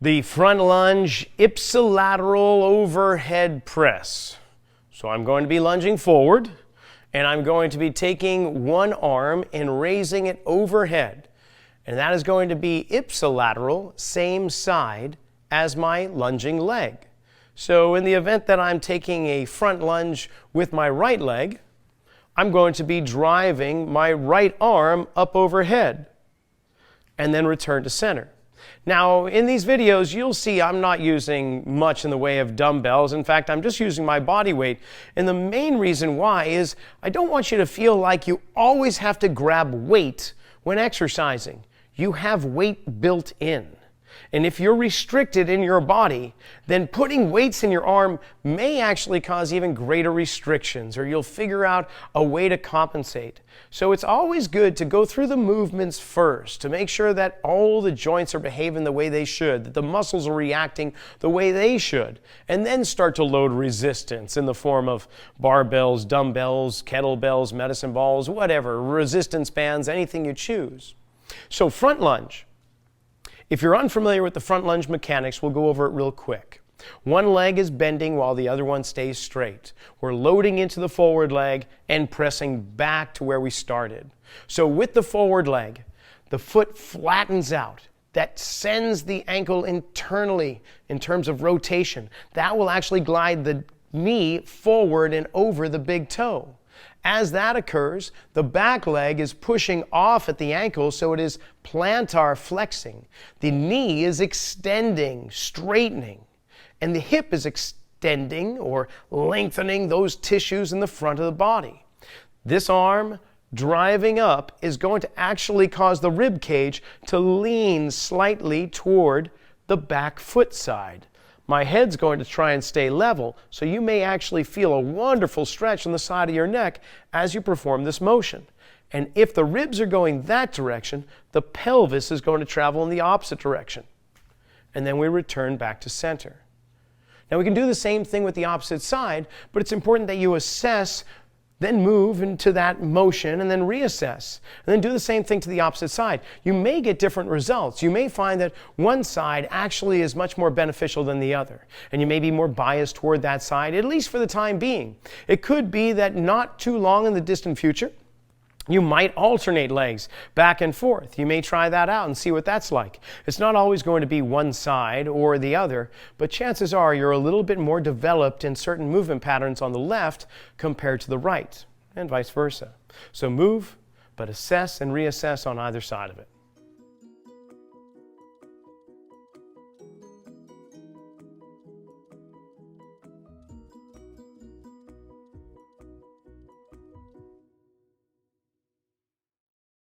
the front lunge ipsilateral overhead press. So I'm going to be lunging forward, and I'm going to be taking one arm and raising it overhead. And that is going to be ipsilateral, same side as my lunging leg. So in the event that I'm taking a front lunge with my right leg, I'm going to be driving my right arm up overhead and then return to center. Now, in these videos, you'll see I'm not using much in the way of dumbbells. In fact, I'm just using my body weight. And the main reason why is I don't want you to feel like you always have to grab weight when exercising. You have weight built in. And if you're restricted in your body, then putting weights in your arm may actually cause even greater restrictions, or you'll figure out a way to compensate. So it's always good to go through the movements first to make sure that all the joints are behaving the way they should, that the muscles are reacting the way they should, and then start to load resistance in the form of barbells, dumbbells, kettlebells, medicine balls, whatever, resistance bands, anything you choose. So front lunge. If you're unfamiliar with the front lunge mechanics, we'll go over it real quick. One leg is bending while the other one stays straight. We're loading into the forward leg and pressing back to where we started. So with the forward leg, the foot flattens out. That sends the ankle internally in terms of rotation. That will actually glide the knee forward and over the big toe. As that occurs, the back leg is pushing off at the ankle, so it is plantar flexing. The knee is extending, straightening, and the hip is extending or lengthening those tissues in the front of the body. This arm driving up is going to actually cause the rib cage to lean slightly toward the back foot side. My head's going to try and stay level, so you may actually feel a wonderful stretch on the side of your neck as you perform this motion. And if the ribs are going that direction, the pelvis is going to travel in the opposite direction. And then we return back to center. Now we can do the same thing with the opposite side, but it's important that you assess, then move into that motion, and then reassess. And then do the same thing to the opposite side. You may get different results. You may find that one side actually is much more beneficial than the other. And you may be more biased toward that side, at least for the time being. It could be that not too long in the distant future, you might alternate legs back and forth. You may try that out and see what that's like. It's not always going to be one side or the other, but chances are you're a little bit more developed in certain movement patterns on the left compared to the right, and vice versa. So move, but assess and reassess on either side of it.